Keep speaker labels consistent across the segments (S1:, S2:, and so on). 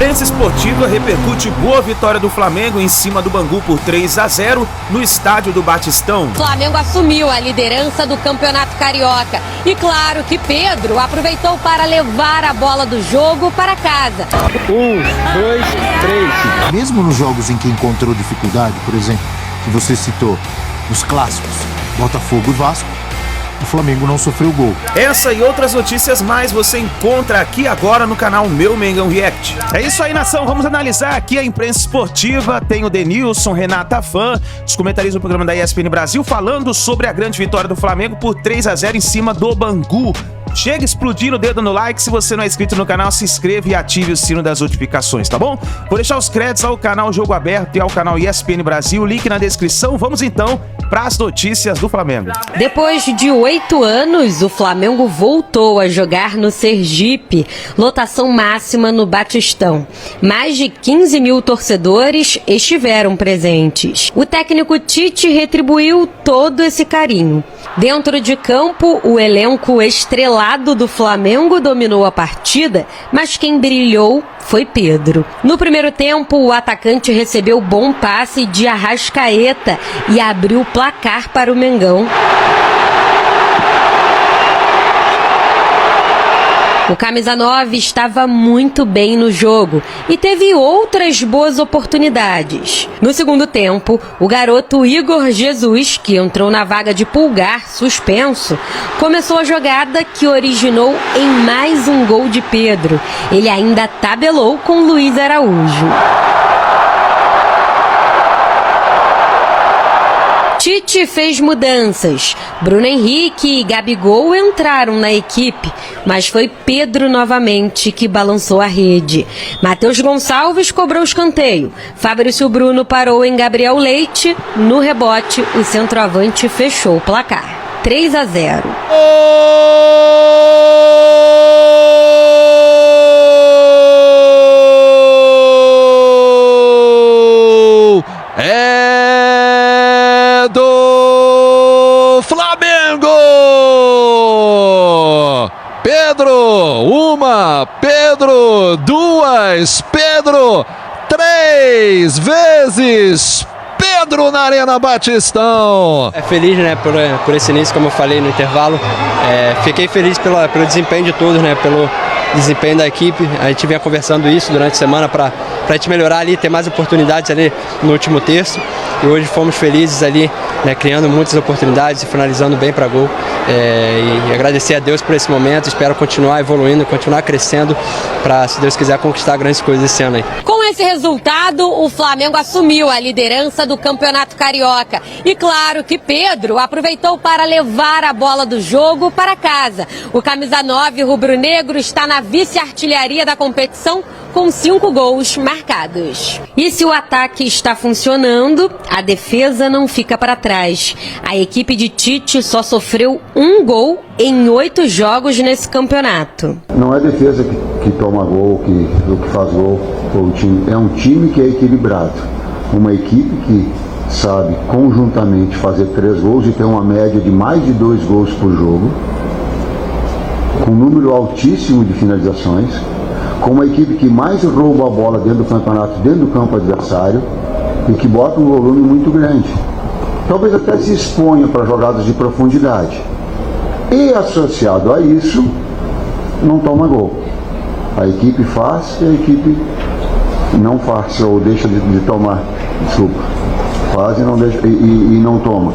S1: imprensa esportiva repercute boa vitória do Flamengo em cima do Bangu por 3-0 no estádio do Batistão.
S2: O Flamengo assumiu a liderança do Campeonato Carioca. E claro que Pedro aproveitou para levar a bola do jogo para casa.
S3: 1, 2, 3.
S4: Mesmo nos jogos em que encontrou dificuldade, por exemplo, que você citou, os clássicos, Botafogo e Vasco, o Flamengo não sofreu gol.
S1: Essa e outras notícias mais você encontra aqui agora no canal Meu Mengão React. É isso aí, nação. Vamos analisar aqui a imprensa esportiva. Tem o Denilson, Renata Fã, os comentaristas do programa da ESPN Brasil, falando sobre a grande vitória do Flamengo por 3-0 em cima do Bangu. Chega explodindo o dedo no like. Se você não é inscrito no canal, se inscreva e ative o sino das notificações, tá bom? Vou deixar os créditos ao canal Jogo Aberto e ao canal ESPN Brasil, link na descrição. Vamos então para as notícias do Flamengo.
S2: Depois de 8 anos, o Flamengo voltou a jogar no Sergipe, lotação máxima no Batistão. Mais de 15 mil torcedores estiveram presentes. O técnico Tite retribuiu todo esse carinho. Dentro de campo, o elenco estrelado do Flamengo dominou a partida, mas quem brilhou foi Pedro. No primeiro tempo, o atacante recebeu bom passe de Arrascaeta e abriu o placar para o Mengão. O camisa 9 estava muito bem no jogo e teve outras boas oportunidades. No segundo tempo, o garoto Igor Jesus, que entrou na vaga de Pulgar, suspenso, começou a jogada que originou em mais um gol de Pedro. Ele ainda tabelou com Luiz Araújo. Tite fez mudanças. Bruno Henrique e Gabigol entraram na equipe, mas foi Pedro novamente que balançou a rede. Matheus Gonçalves cobrou escanteio. Fabrício Bruno parou em Gabriel Leite. No rebote, o centroavante fechou o placar. 3-0.
S3: Pedro, uma, Pedro, duas, Pedro, 3 vezes, Pedro na Arena Batistão.
S5: Feliz, né, por esse início, como eu falei no intervalo. Fiquei feliz pelo desempenho de todos, né, pelo desempenho da equipe. A gente vinha conversando isso durante a semana para a gente melhorar ali, ter mais oportunidades ali no último terço. E hoje fomos felizes ali, né, criando muitas oportunidades e finalizando bem para gol. E agradecer a Deus por esse momento. Espero continuar evoluindo, continuar crescendo para, se Deus quiser, conquistar grandes coisas esse ano aí.
S2: Com esse resultado, o Flamengo assumiu a liderança do Campeonato Carioca. E claro que Pedro aproveitou para levar a bola do jogo para casa. O camisa 9 rubro-negro está na vice-artilharia da competição com 5 gols marcados. E se o ataque está funcionando, a defesa não fica para trás. A equipe de Tite só sofreu 1 gol em 8 jogos nesse campeonato.
S6: Não é defesa que toma gol, que faz gol. É um time que é equilibrado. Uma equipe que sabe conjuntamente fazer 3 gols e ter uma média de mais de 2 gols por jogo, com um número altíssimo de finalizações, com uma equipe que mais rouba a bola dentro do campeonato, dentro do campo adversário, e que bota um volume muito grande. Talvez até se exponha para jogadas de profundidade. E associado a isso, não toma gol. A equipe faz e a equipe não faz, ou deixa de tomar, desculpa, faz e não, deixa, e não toma.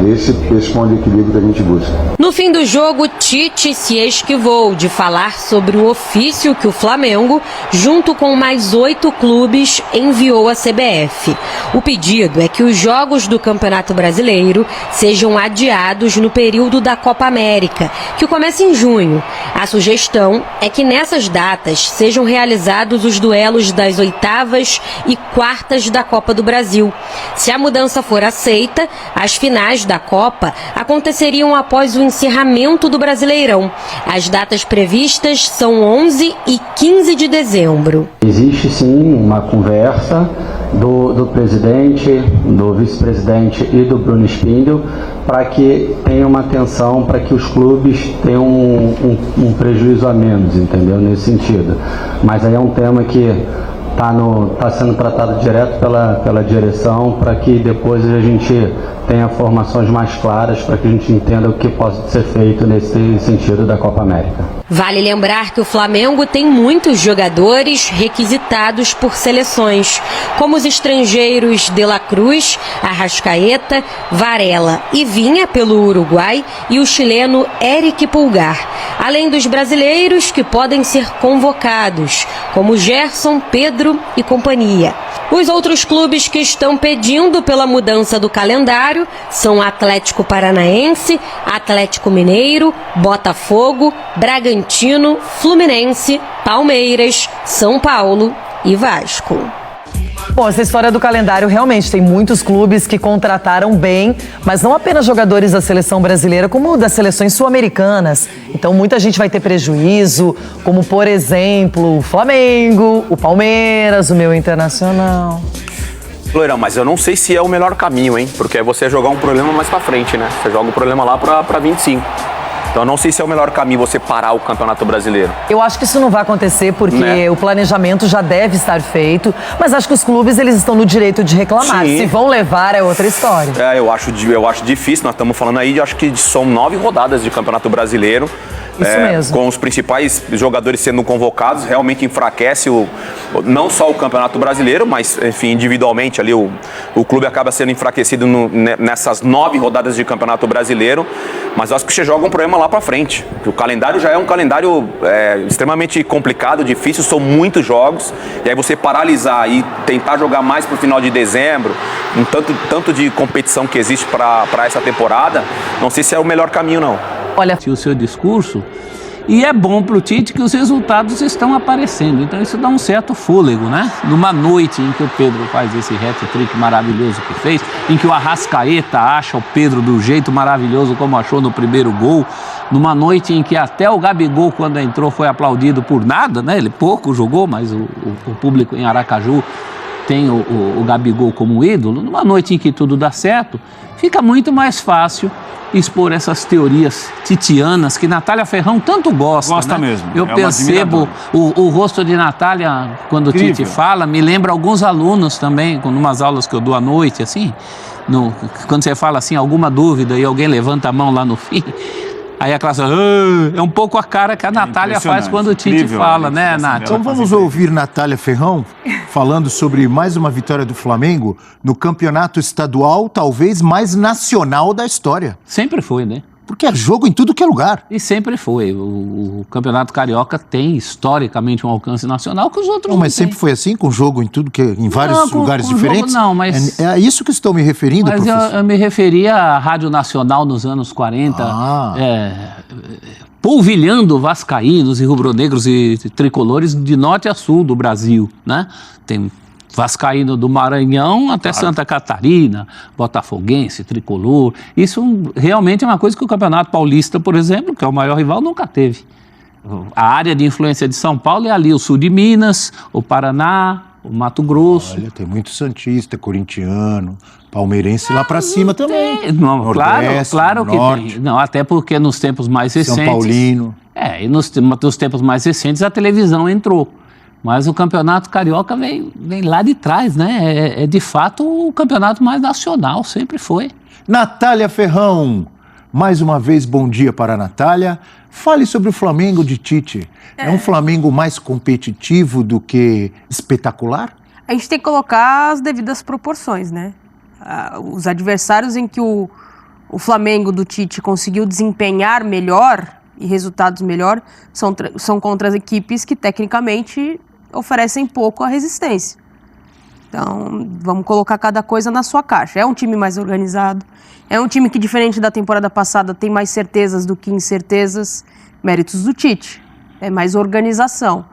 S6: Esse ponto de equilíbrio que a gente busca.
S2: No fim do jogo, Tite se esquivou de falar sobre o ofício que o Flamengo, junto com mais 8 clubes, enviou à CBF. O pedido é que os jogos do Campeonato Brasileiro sejam adiados no período da Copa América, que começa em junho. A sugestão é que nessas datas sejam realizados os duelos das 8ª e 4ª da Copa do Brasil. Se a mudança for aceita, as finais da Copa aconteceriam após o encerramento do Brasileirão. As datas previstas são 11 e 15 de dezembro.
S7: Existe sim uma conversa do presidente, do vice-presidente e do Bruno Spindel para que tenha uma atenção, para que os clubes tenham um prejuízo a menos, entendeu? Nesse sentido. Mas aí é um tema que está sendo tratado direto pela direção, para que depois a gente tenha informações mais claras, para que a gente entenda o que pode ser feito nesse sentido da Copa América.
S2: Vale lembrar que o Flamengo tem muitos jogadores requisitados por seleções, como os estrangeiros De La Cruz, Arrascaeta, Varela e Vinha pelo Uruguai e o chileno Eric Pulgar, além dos brasileiros que podem ser convocados, como Gerson, Pedro e companhia. Os outros clubes que estão pedindo pela mudança do calendário são Atlético Paranaense, Atlético Mineiro, Botafogo, Bragantino, Fluminense, Palmeiras, São Paulo e Vasco.
S8: Bom, essa história do calendário realmente tem muitos clubes que contrataram bem, mas não apenas jogadores da seleção brasileira, como das seleções sul-americanas. Então muita gente vai ter prejuízo, como por exemplo o Flamengo, o Palmeiras, o meu Internacional.
S9: Loirão, mas eu não sei se é o melhor caminho, hein? Porque é você jogar um problema mais pra frente, né? Você joga o problema lá pra 25. Então eu não sei se é o melhor caminho você parar o Campeonato Brasileiro.
S8: Eu acho que isso não vai acontecer porque o planejamento já deve estar feito, mas acho que os clubes eles estão no direito de reclamar.
S9: Sim.
S8: Se vão levar é outra história.
S9: Eu acho difícil, nós estamos falando aí, acho que são 9 rodadas de Campeonato Brasileiro.
S8: Isso mesmo.
S9: Com os principais jogadores sendo convocados, realmente enfraquece não só o Campeonato Brasileiro, mas, enfim, individualmente ali o clube acaba sendo enfraquecido nessas 9 rodadas de Campeonato Brasileiro, mas acho que você joga um problema lá pra frente. O calendário já é um calendário extremamente complicado, difícil, são muitos jogos, e aí você paralisar e tentar jogar mais pro final de dezembro, um tanto de competição que existe para essa temporada, não sei se é o melhor caminho, não.
S8: Olha,
S10: o seu discurso, e é bom para o Tite que os resultados estão aparecendo, então isso dá um certo fôlego, né? Numa noite em que o Pedro faz esse hat-trick maravilhoso que fez, em que o Arrascaeta acha o Pedro do jeito maravilhoso como achou no primeiro gol, numa noite em que até o Gabigol, quando entrou, foi aplaudido por nada, né? Ele pouco jogou, mas o público em Aracaju tem o Gabigol como ídolo, numa noite em que tudo dá certo, fica muito mais fácil expor essas teorias titianas que Natália Ferrão tanto gosta.
S11: Gosta, né?
S10: Mesmo. Eu percebo o rosto de Natália quando o Tite fala, me lembra alguns alunos também, em umas aulas que eu dou à noite, assim, quando você fala assim, alguma dúvida e alguém levanta a mão lá no fim, aí a classe é um pouco a cara que a Natália faz quando o Tite fala, né, Nath?
S4: Então vamos ouvir Natália Ferrão falando sobre mais uma vitória do Flamengo no campeonato estadual, talvez mais nacional da história.
S10: Sempre foi, né?
S4: Porque é jogo em tudo que é lugar.
S10: E sempre foi. O Campeonato Carioca tem, historicamente, um alcance nacional que os outros não
S4: mas sempre foi assim, com jogo em tudo, em vários lugares diferentes?
S10: Jogo, não, mas...
S4: É isso que estou me referindo,
S10: mas
S4: professor?
S10: Eu me referia à Rádio Nacional nos anos 40, polvilhando vascaínos e rubro-negros e tricolores de norte a sul do Brasil, né? Tem vascaíno do Maranhão até Santa Catarina, botafoguense, tricolor. Isso realmente é uma coisa que o Campeonato Paulista, por exemplo, que é o maior rival, nunca teve. A área de influência de São Paulo é ali o sul de Minas, o Paraná, o Mato Grosso.
S4: Olha, tem muito santista, corintiano, palmeirense lá pra cima também.
S10: Não,
S4: Nordeste,
S10: claro que
S4: Norte,
S10: tem. Não, até porque nos tempos mais recentes...
S4: São Paulino.
S10: E nos tempos mais recentes a televisão entrou. Mas o Campeonato Carioca vem lá de trás, né? É de fato o campeonato mais nacional, sempre foi.
S4: Natália Ferrão, mais uma vez bom dia para a Natália. Fale sobre o Flamengo de Tite. É um Flamengo mais competitivo do que espetacular?
S12: A gente tem que colocar as devidas proporções, né? Os adversários em que o Flamengo do Tite conseguiu desempenhar melhor e resultados melhor são contra as equipes que tecnicamente oferecem pouco a resistência. Então, vamos colocar cada coisa na sua caixa. É um time mais organizado, é um time que, diferente da temporada passada, tem mais certezas do que incertezas, méritos do Tite, é mais organização.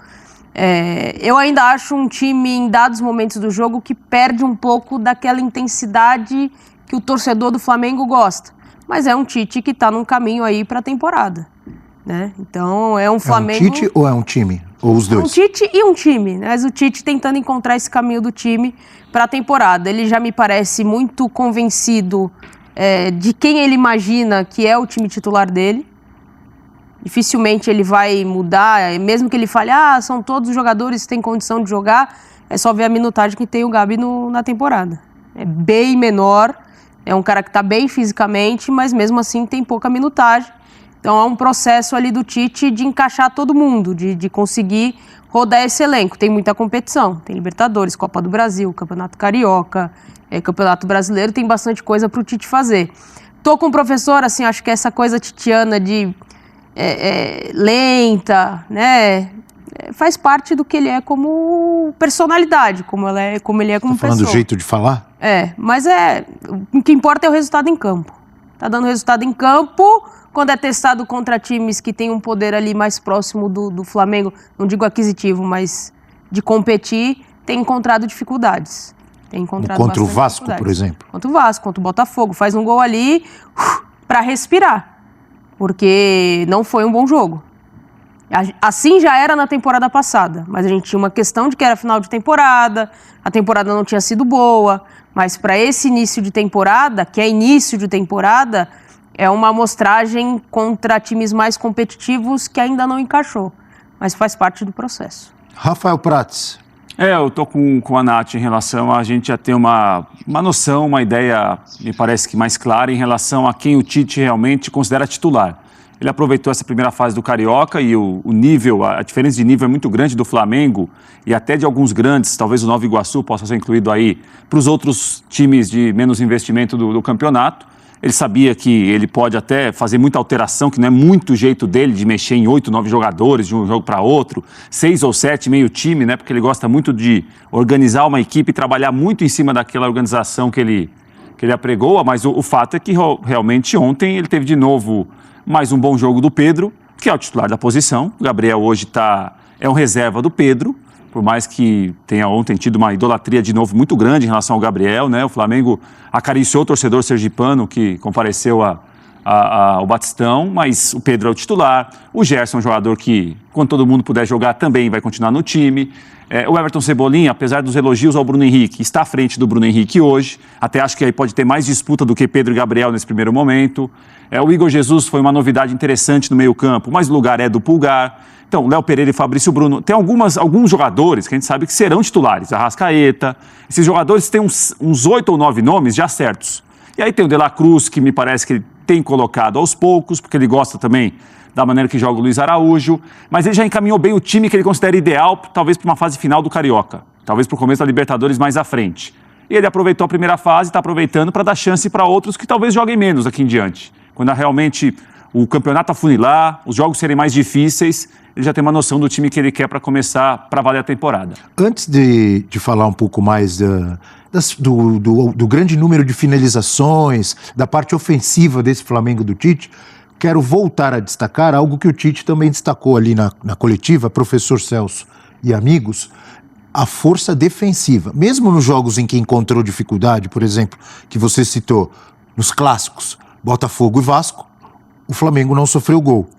S12: Eu ainda acho um time, em dados momentos do jogo, que perde um pouco daquela intensidade que o torcedor do Flamengo gosta. Mas é um Tite que está num caminho aí para a temporada, né? Então é um Flamengo...
S4: É um Tite ou é um time? Ou os dois?
S12: É um Tite e um time, né? Mas o Tite tentando encontrar esse caminho do time para a temporada. Ele já me parece muito convencido de quem ele imagina que é o time titular dele. Dificilmente ele vai mudar, mesmo que ele fale, são todos os jogadores que têm condição de jogar, é só ver a minutagem que tem o Gabi na temporada. É bem menor, é um cara que está bem fisicamente, mas mesmo assim tem pouca minutagem. Então é um processo ali do Tite de encaixar todo mundo, de conseguir rodar esse elenco. Tem muita competição, tem Libertadores, Copa do Brasil, Campeonato Carioca, Campeonato Brasileiro, tem bastante coisa para o Tite fazer. Tô com o professor, assim, acho que essa coisa titiana de lenta, né? Faz parte do que ele é como personalidade, como ele é como pessoa.
S4: Falando do jeito de falar?
S12: Mas o que importa é o resultado em campo. Tá dando resultado em campo, quando é testado contra times que têm um poder ali mais próximo do Flamengo, não digo aquisitivo, mas de competir, tem encontrado dificuldades.
S4: Contra o Vasco, por exemplo?
S12: Contra o Vasco, contra o Botafogo. Faz um gol ali para respirar, porque não foi um bom jogo. Assim já era na temporada passada, mas a gente tinha uma questão de que era final de temporada, a temporada não tinha sido boa, mas para esse início de temporada, que é início de temporada, é uma amostragem contra times mais competitivos que ainda não encaixou, mas faz parte do processo.
S4: Rafael Prats.
S11: Eu tô com a Nath em relação a gente já ter uma noção, uma ideia, me parece que mais clara em relação a quem o Tite realmente considera titular. Ele aproveitou essa primeira fase do Carioca e o nível, a diferença de nível é muito grande do Flamengo e até de alguns grandes, talvez o Nova Iguaçu possa ser incluído aí, para os outros times de menos investimento do campeonato. Ele sabia que ele pode até fazer muita alteração, que não é muito o jeito dele de mexer em 8, 9 jogadores de um jogo para outro, 6 ou 7, meio time, né? Porque ele gosta muito de organizar uma equipe e trabalhar muito em cima daquela organização que ele apregou, mas o fato é que realmente ontem ele teve de novo mais um bom jogo do Pedro, que é o titular da posição. O Gabriel hoje é um reserva do Pedro, por mais que tenha ontem tido uma idolatria de novo muito grande em relação ao Gabriel, né? O Flamengo acariciou o torcedor sergipano que compareceu ao Batistão, mas o Pedro é o titular. O Gerson é um jogador que, quando todo mundo puder jogar, também vai continuar no time. O Everton Cebolinha, apesar dos elogios ao Bruno Henrique, está à frente do Bruno Henrique hoje. Até acho que aí pode ter mais disputa do que Pedro e Gabriel nesse primeiro momento. O Igor Jesus foi uma novidade interessante no meio-campo, mas o lugar é do Pulgar. Então, Léo Pereira e Fabrício Bruno. Tem alguns jogadores que a gente sabe que serão titulares. Arrascaeta. Esses jogadores têm uns 8 ou 9 nomes já certos. E aí tem o De La Cruz, que me parece que ele tem colocado aos poucos, porque ele gosta também da maneira que joga o Luiz Araújo. Mas ele já encaminhou bem o time que ele considera ideal, talvez para uma fase final do Carioca. Talvez para o começo da Libertadores mais à frente. E ele aproveitou a primeira fase e está aproveitando para dar chance para outros que talvez joguem menos aqui em diante. Quando realmente o campeonato afunilar, os jogos serem mais difíceis, ele já tem uma noção do time que ele quer para começar, para valer a temporada.
S4: Antes de falar um pouco mais do grande número de finalizações, da parte ofensiva desse Flamengo do Tite, quero voltar a destacar algo que o Tite também destacou ali na coletiva, professor Celso e amigos, a força defensiva. Mesmo nos jogos em que encontrou dificuldade, por exemplo, que você citou, nos clássicos, Botafogo e Vasco, o Flamengo não sofreu gol.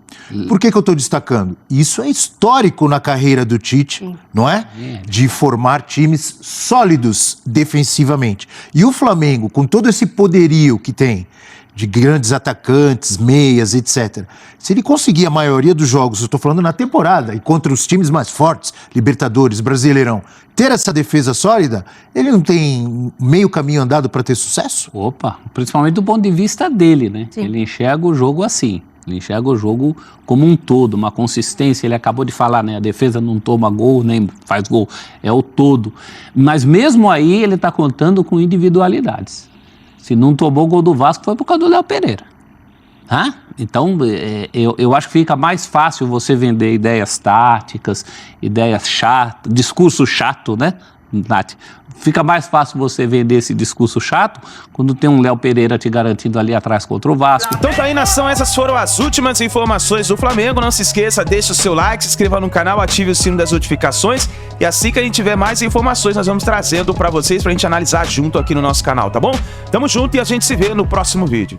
S4: Por que eu estou destacando? Isso é histórico na carreira do Tite, não é? De formar times sólidos defensivamente. E o Flamengo, com todo esse poderio que tem, de grandes atacantes, meias, etc. Se ele conseguir a maioria dos jogos, eu estou falando na temporada, e contra os times mais fortes, Libertadores, Brasileirão, ter essa defesa sólida, ele não tem meio caminho andado para ter sucesso?
S10: Principalmente do ponto de vista dele, né? Sim. Ele enxerga o jogo assim. Ele enxerga o jogo como um todo, uma consistência. Ele acabou de falar, né? A defesa não toma gol, nem faz gol. É o todo. Mas mesmo aí, ele está contando com individualidades. Se não tomou o gol do Vasco, foi por causa do Léo Pereira. Então, eu acho que fica mais fácil você vender ideias táticas, ideias chatas, discurso chato, né? Nath, fica mais fácil você vender esse discurso chato quando tem um Léo Pereira te garantindo ali atrás contra o Vasco.
S1: Então tá aí, nação, essas foram as últimas informações do Flamengo. Não se esqueça, deixe o seu like, se inscreva no canal, ative o sino das notificações e assim que a gente tiver mais informações, nós vamos trazendo pra vocês, pra gente analisar junto aqui no nosso canal, tá bom? Tamo junto e a gente se vê no próximo vídeo.